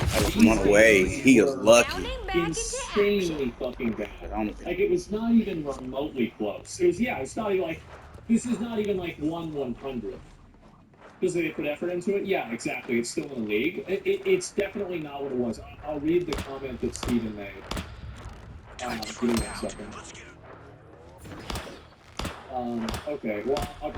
I was one away. He was lucky. insanely fucking bad. Like it was not even remotely close. It was it's not even like this is not even like 1/100th. Because they put effort into it? Yeah, exactly. It's still in the league. It's definitely not what it was. I'll read the comment that Steven made. Give me 1 second. Okay, well, I'll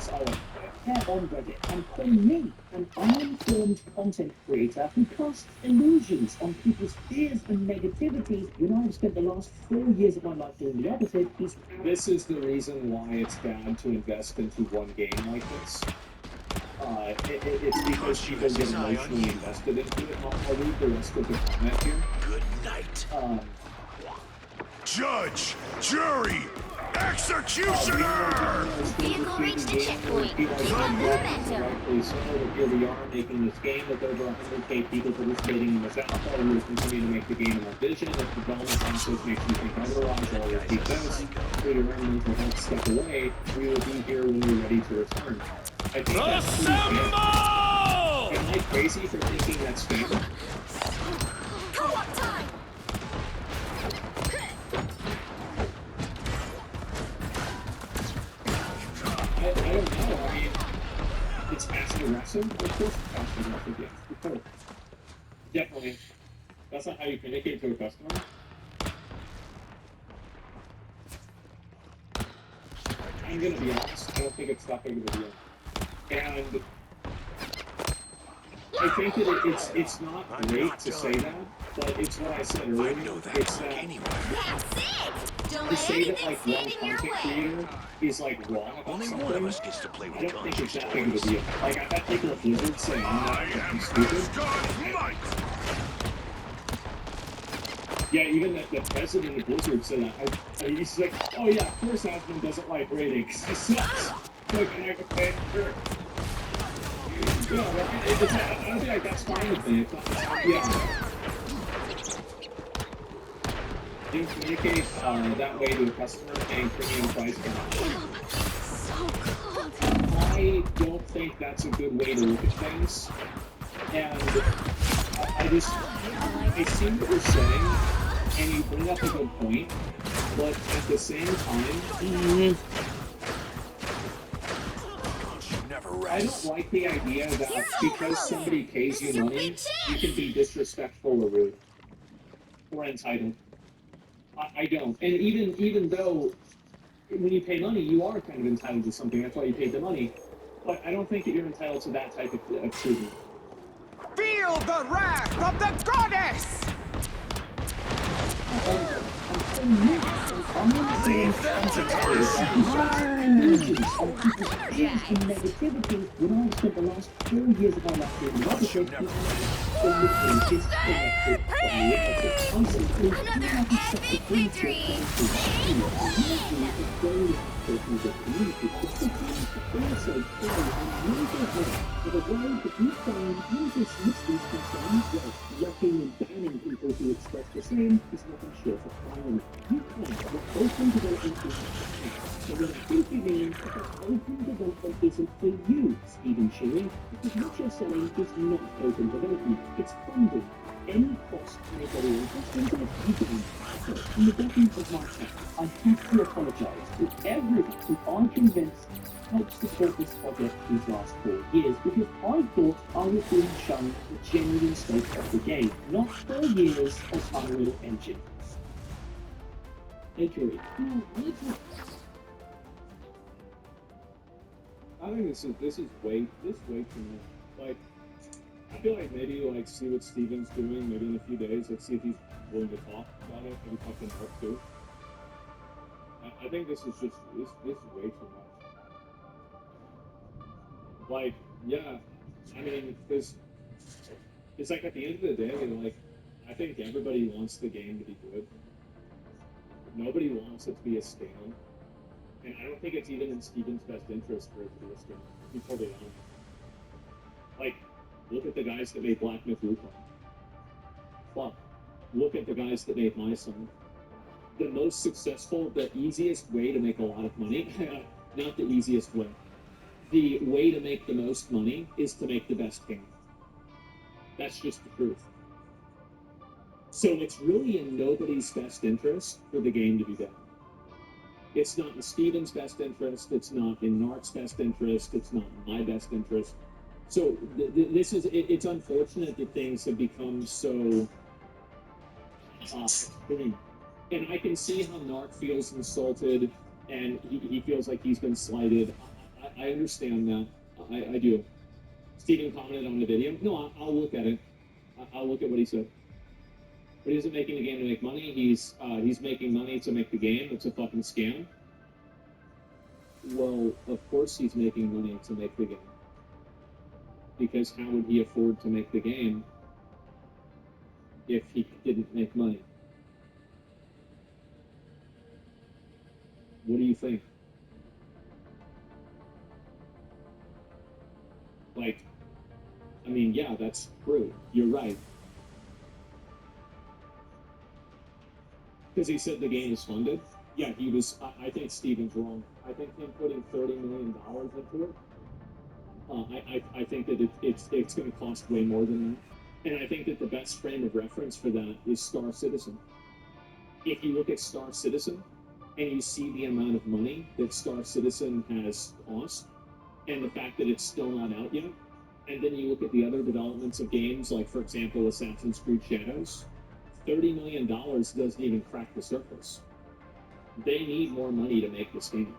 on Reddit and call me an uninformed content creator who casts illusions on people's fears and negativities when I've spent the last 4 years of my life doing the opposite. This is the reason why it's bad to invest into one game like this. It's because people get emotionally invested into it. I'll read the rest of the comment here. Good night. Judge, jury, executioner! Vehicle reached the checkpoint. Keep up the momentum. Rightfully so, that here we are making this game with over 100k people participating in this alpha. We will continue to make the game in our vision. If the development process makes you think otherwise, I'll repeat this. For your own mental health step away, we will be here when we're ready to return. I think that's Am I crazy for thinking that's fair? Co-op time. I don't know. I mean, it's passive aggressive. Of course, it's passive aggressive. Yes, of course. Definitely. That's not how you communicate to a customer. I'm gonna be honest. I don't think it's that big of a deal. And I think that it's not great to say that, but it's what I said earlier. It's that That's it. Don't to let say that anything like stand one in your content way. creator is like wrong about Only something, one of us gets to play I with don't think guns. it's that big of a deal. Like I've had people at Blizzard say I'm not fucking stupid. Yeah, even the president of Blizzard said that. He's like, oh yeah, of course Asmund doesn't like ratings. He sucks. Like, okay, sure. Yeah, I don't think like that's fine with me. It's not, yeah. You communicate that way to a customer paying premium price I don't think that's a good way to look at things. And I see what you're saying, and you bring up a good point, but at the same time, I don't like the idea that because somebody pays you money, you can be disrespectful or rude or entitled. I don't. And even though when you pay money, you are kind of entitled to something. That's why you paid the money. But I don't think that you're entitled to that type of treatment. Feel the wrath of the goddess! Negativity when I spent the last 4 years of my life doing the opposite. Another epic victory. Locking and banning people who express the same is nothing short of violent. You can't open development so what I think you mean is that open development isn't for you, Stephen Sharif, because what you're selling is not open development, it's funding. Any cost anybody interested in it, you can. So, from the bottom of my heart, I have to apologise to everyone who I'm convinced helped support this project these last 4 years, because I thought I was being shown the genuine state of the game, not 4 years of Unreal Engine. Agree. I think this is way too much. Like, I feel like maybe like see what Steven's doing maybe in a few days. Let's see if he's willing to talk about it and fucking help too. I think this is just this is way too much. Like, yeah, I mean, because it's like at the end of the day, like, I think everybody wants the game to be good. Nobody wants it to be a scam, and I don't think it's even in Steven's best interest for it to be a scam. To be totally honest. Like, look at the guys that made Black Myth Wukong. Fuck. Look at the guys that made My Son. The most successful, the easiest way to make a lot of money, not the easiest way. The way to make the most money is to make the best game. That's just the truth. So it's really in nobody's best interest for the game to be dead. It's not in Steven's best interest. It's not in Narc's best interest. It's not in my best interest. So this is, it's unfortunate that things have become so extreme. And I can see how Narc feels insulted and he feels like he's been slighted. I understand that. I do. Steven commented on the video. No, I'll look at it. I'll look at what he said. But he isn't making the game to make money. He's making money to make the game. It's a fucking scam. Well, of course he's making money to make the game. Because how would he afford to make the game if he didn't make money? What do you think? Like, I mean, yeah, that's true. You're right. Because he said the game is funded. Yeah, he was. I think Steven's wrong. I think him putting $30 million into it. I think that it's going to cost way more than that. And I think that the best frame of reference for that is Star Citizen. If you look at Star Citizen and you see the amount of money that Star Citizen has cost, and the fact that it's still not out yet, and then you look at the other developments of games, like, for example, Assassin's Creed Shadows, $30 million doesn't even crack the surface. They need more money to make this game.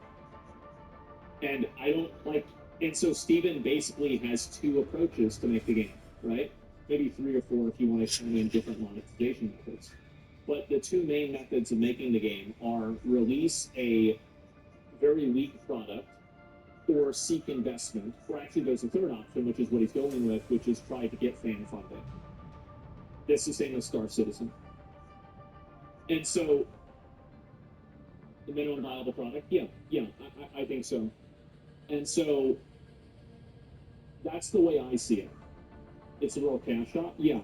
And I don't like, and so Steven basically has two approaches to make the game, right? Maybe 3 or 4 if you want to turn in different monetization methods. But the two main methods of making the game are release a very weak product or seek investment, or actually there's a third option, which is what he's going with, which is try to get fan funding. That's the same as Star Citizen. And so, the minimum viable product, yeah, I think so. And so, that's the way I see it. It's a real cash shot, yeah.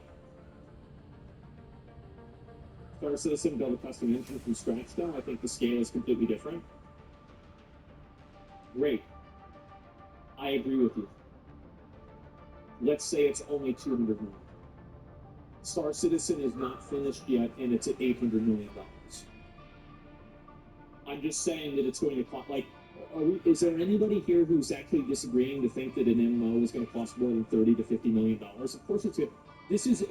Star Citizen built a custom engine from scratch, though. I think the scale is completely different. Great. I agree with you. Let's say it's only 200 million. Star Citizen is not finished yet, and it's at $800 million. I'm just saying that it's going to cost, like, is there anybody here who's actually disagreeing to think that an MMO is going to cost more than $30 to $50 million? Of course it's good. This is,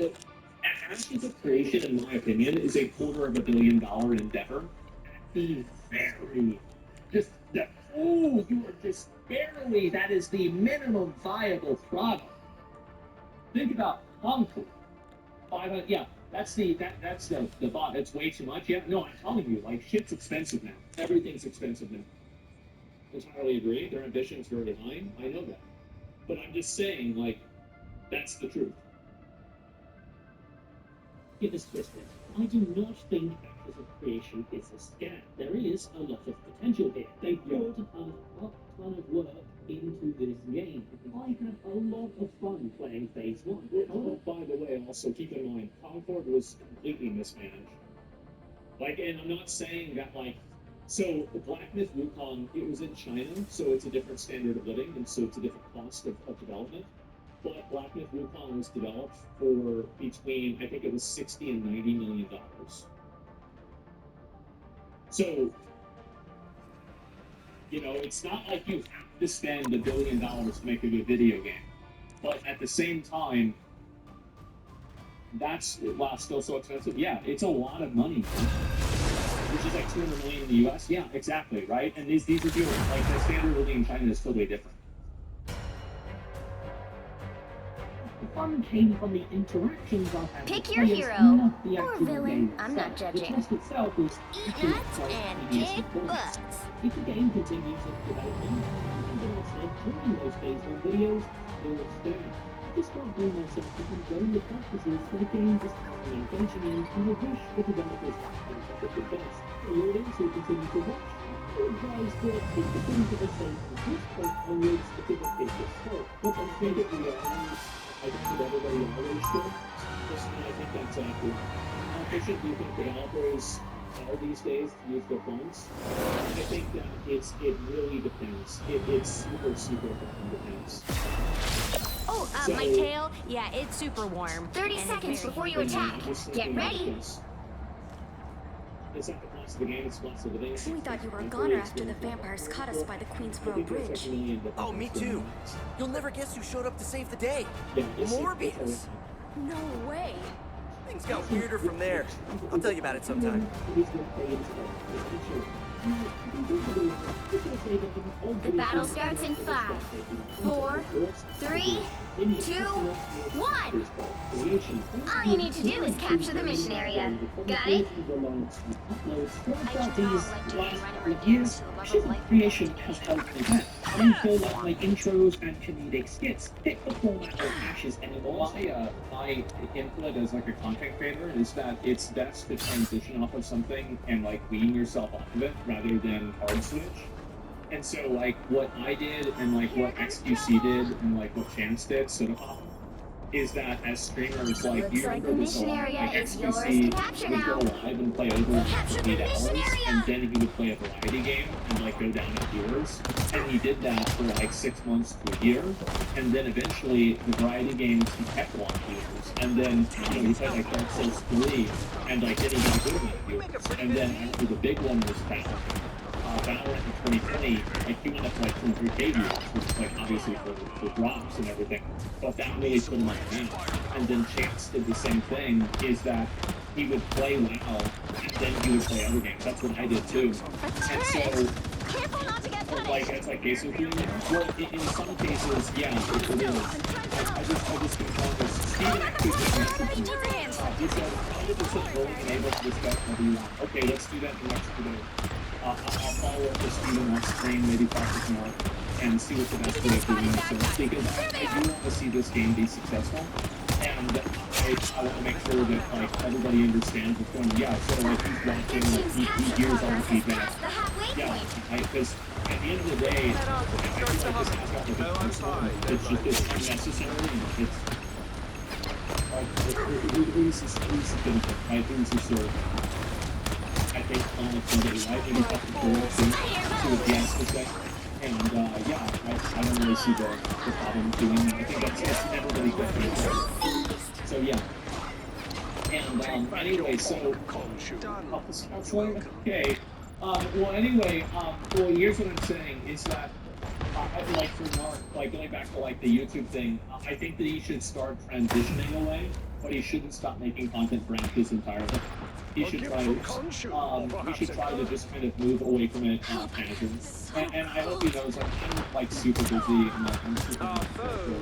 Ashes of Creation, in my opinion, is a $250 million endeavor. The very, just the, oh, you are just barely, that is the minimum viable product. Think about Concord. 500, yeah, that's the thought. It's way too much. Yeah, no, I'm telling you, like, shit's expensive now. Everything's expensive now. Entirely agree. Their ambition is very high. I know that, but I'm just saying, like, that's the truth. Get this twisted. I do not think Ashes of Creation is a scam. There is a lot of potential here. They put a ton of work into this game. I had a lot of fun playing Phase 1. Oh, by the way, also keep in mind, Concord was completely mismanaged. Like, and I'm not saying that, like, so Black Myth Wukong, it was in China, so it's a different standard of living, and so it's a different cost of development. But Black Myth Wukong was developed for between, I think it was $60 and $90 million. So, you know, it's not like you have to spend $1 billion to make a good video game. But at the same time, that's, wow, still so expensive? Yeah, it's a lot of money. Which is like 200 million in the US? Yeah, exactly, right? And these are deals, like, the standard of living in China is totally different. The fun came from the interactions I've had Pick with your players, hero not the or actual villain. game I'm not itself. The judging. test itself was Eat actually nuts quite and tediously kick boring. butts. If the game continues its development, and then said during those phase 1 videos, they will stay. I just can't bring myself to condone the practices that the game is currently engaging in, and I wish the developers had concept the best. The audience who continue to watch, I advise that if the things that are saying from this point onwards, the bigger picture still. But I think that we are, I think that everybody always should. Listen, I think that's accurate. How efficient do you think developers are these days to use their phones? I think that it really depends. It's super fucking depends. Oh, So- my tail? Yeah, it's super warm. 30 And seconds very before you humid. attack. I'm just Get thinking ready. this. It's not the class of the game, it's the class of the day. We thought you were a goner after the vampires caught us by the Queensboro Bridge. Oh, me too. You'll never guess who showed up to save the day. Morbius. No way. Things got weirder from there. I'll tell you about it sometime. The battle starts in 5, 4, 3, 2, 1. All you need to do is capture the mission area. Got it? These last couple of years, Ship's creation has helped me back. I don't feel like my intros and comedic skits fit the format of Ashes anymore. My input as like a content creator is that it's best to transition off of something and like wean yourself off of it rather than hard switch. And so like what I did and like what XQC did and like what Chance did sort of is that as streamers like Looks you like remember the this a mission lot, area like is yours to XQC capture would go now. live and play over Capture for the 8 mission hours area. and then he would play a variety game and like go down in viewers. And he did that for like 6 months to a year. And then eventually the variety games he kept on viewers. And then he played like Dark Souls 3 and like then he got good with viewers. And then after the big one was Valorant in 2020, like he went up to like 200K viewers, which is like obviously for drops and everything. But that really put him on the game. And then Chance did the same thing, is that he would play WoW and then he would play other games. That's what I did too. And so Careful not to get punished. like that's like basically well in some cases yeah it is. I just think on this Steven actually Everybody needs a hand. he said 100% willing and able to discuss whatever you want. Okay, let's do that the next video. I'll follow up with Steven on stream, maybe talk with Mark, and see what the best way of doing this is. Because I do want to see this game be successful, and I want to make sure that like everybody understands what's going on. Yeah, so like he's watching, like he hears all the feedback. Yeah, because at the end of the day, I feel like this has got to be personal. It's just it's unnecessary. It's like who's the benefit, right? Who's the sort of I think somebody right maybe fucking forward to the aspect. And yeah, I don't really see the problem doing that. I think that's never really good. So yeah. And anyway, so okay. Well anyway, well here's what I'm saying is that like for Mark, like going back to like the YouTube thing, I think that he should start transitioning away, but he shouldn't stop making content branches entirely. He should try to just kind of move away from it tangents. And I hope he knows I'm like super busy and like I'm super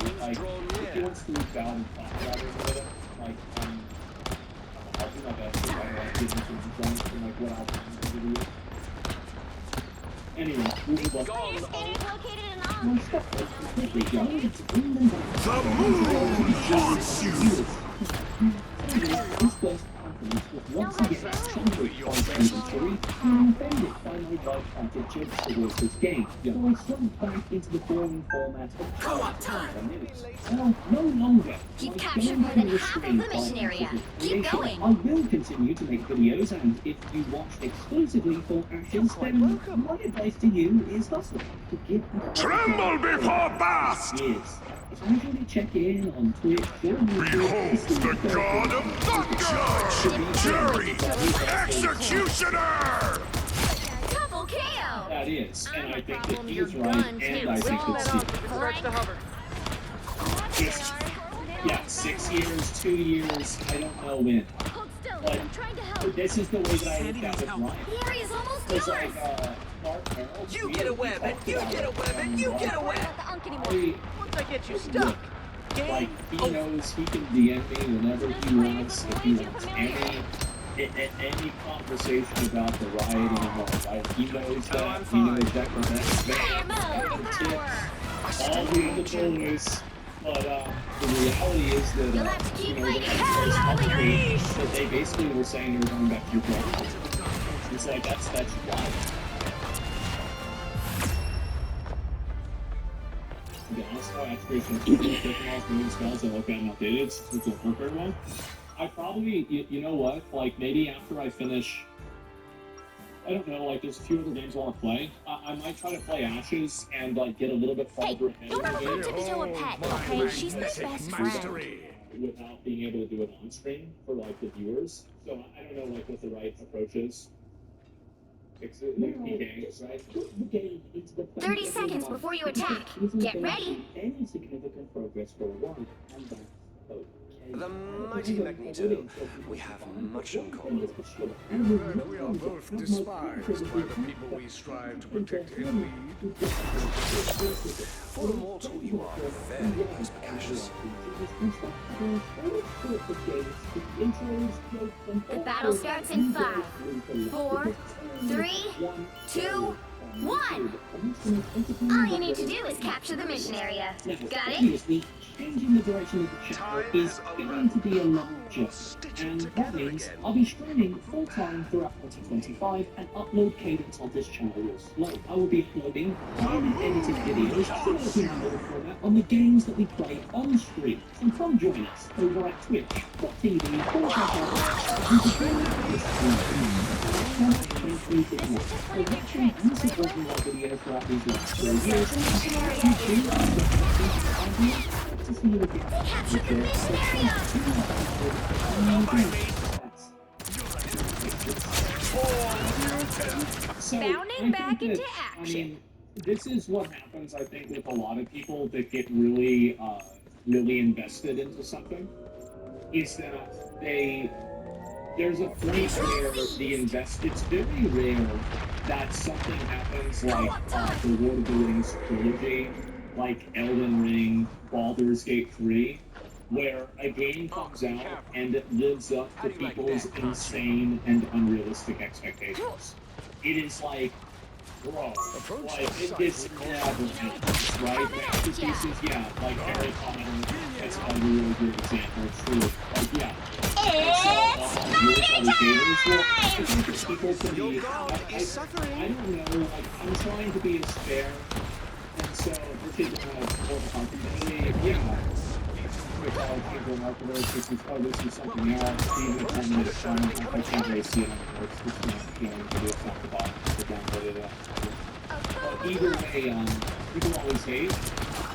busy. Like if he wants to reach out and talk about it with it, like I'll do my best to try to like give him some points and like what I'll do. Anyway, moving on. The moon wants you! Once again, Chandler on inventory and offended by my light-hearted jokes towards this game, so I slumped back into the boring format of co-op time. Now, no longer You've captured more than half of the mission area. Keep going. I will continue to make videos, and if you watch exclusively for Ashes, then my advice to you is hustle. To give Tremble before Bast! Yes. Casually check in on Twitch or Behold the god of thunder! Jury! Executioner! Double KO. That is, and I think that he is right, and I think that Steve. Just, yeah, 6 years, 2 years, I don't know when. Hold still. But I'm trying to help. this is the way that I look at it, Ryan. The area's almost Because yours. like, Mark Merrill, You get a web, and you get a web, and you get a web! Not the unk anymore. I Once I get you stuck, game? Like, he knows he can DM me whenever he wants, if he wants any conversation about the rioting and all, right? He knows that, he knows that the best fans, all the other boys. But the reality is that, you know, when I first publicly, that they basically were saying they were going back to Ukraine. It's like, that's wild. To be honest, though, activation of moving spells I look at and updated since it's a work very well. I probably, you know what, like, maybe after I finish, I don't know, like, there's a few other games I want to play. I might try to play Ashes and, like, get a little bit farther ahead Don't of the ever game. to kill a pet, okay? She's my best friend. Without being able to do it on stream for, like, the viewers. So I don't know, like, what the right approach is. Fix it, like, PKing, right? 30 seconds before you attack. Get ready. Any significant progress forward, and that's okay. The mighty Magneto. We have much in common. We are both despised by the people we strive to protect and lead. For a mortal, you are very perspicacious. The battle starts in 5, 4, 3, 2, 1. All you need to do is capture the mission area. Got it? Changing the direction of the channel is going to be a lot job, and that means I'll be streaming full-time throughout 2025 and upload cadence on this channel will slow. I will be uploading highly edited videos in another format on the games that we play on stream. So come join us over at Bounding back into action. I mean, this is what happens, I think, with a lot of people that get really, really invested into something. Is that there's a point where it's very rare that something happens like the Lord of the Rings trilogy, like Elden Ring, Baldur's Gate 3, where a game comes out and it lives up to people's insane and unrealistic expectations. It is like, bro, like, it's never happens, right? Masterpieces, yeah, like Harry Potter, that's a really good example, it's true. Like, yeah. It's People can be, I don't know, like, I'm trying to be as fair, and so, this is more of a community, yeah. With all people marketers, this is something else, even if I'm in the show, I can't really see it on the works, it's not, you know, it's off the bottom, to download it up. But either way, people always hate,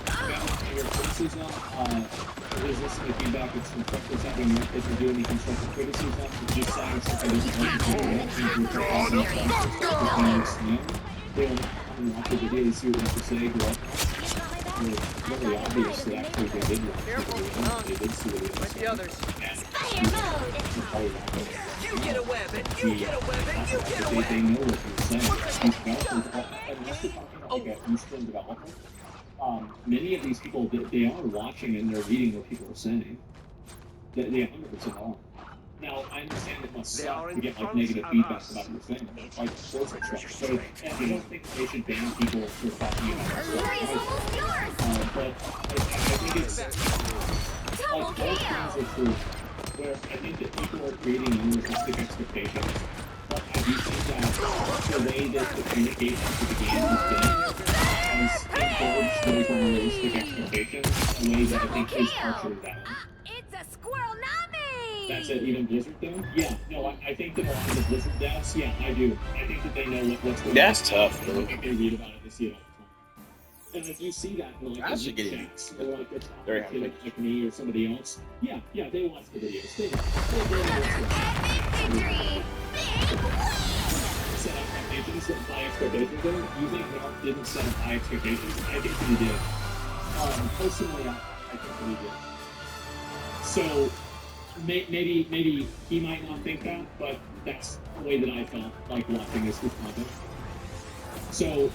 balancing your criticism, resisting the feedback, it's constructive something, if you do any constructive criticism, it's just saying something doesn't work, they will not come and watch the video to see what you have to say, go up. It's really obvious that actually they did watch the video, they did see what it was. The others. You get a web, and you get a web, and you get a web. They know what you're saying. These developers, unless you're talking about like an Eastern developer, many of these people, they are watching and they're reading what people are saying. They 100% are. Now, I understand it must suck to get like negative feedback about your thing, like sports and stuff. So, and I don't think they should ban people for talking about this stuff. But I think it's like both things are true. Where I think that people are creating unrealistic expectations. But I do think that the way that the communication to the game has been has encouraged those unrealistic expectations in a way that I think is partially down. It's a squirrel nami! That's it, even Blizzard though? Yeah, no, I think that a lot of the Blizzard devs, yeah, I do. I think that they know what's going on. That's tough, I think they read about it, they see it all the time. And if you see that in like the chats, or like they're talking to like me or somebody else, yeah, they watch the videos. They watch set expectations, set high expectations. You think Mark didn't set high expectations? I think he did. Personally, I think he did. So maybe he might not think that, but that's the way that I felt like watching this content. So,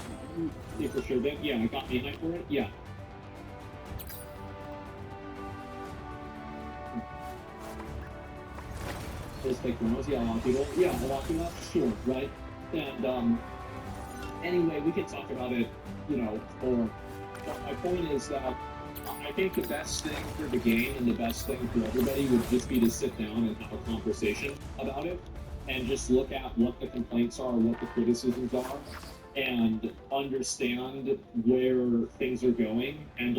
yeah, for sure. Yeah, it got me hyped for it. Yeah. Those fake demos, yeah, a lot of people. Yeah, a lot of people. Sure, right? And anyway, we can talk about it, you know, or but my point is that I think the best thing for the game and the best thing for everybody would just be to sit down and have a conversation about it and just look at what the complaints are, what the criticisms are, and understand where things are going and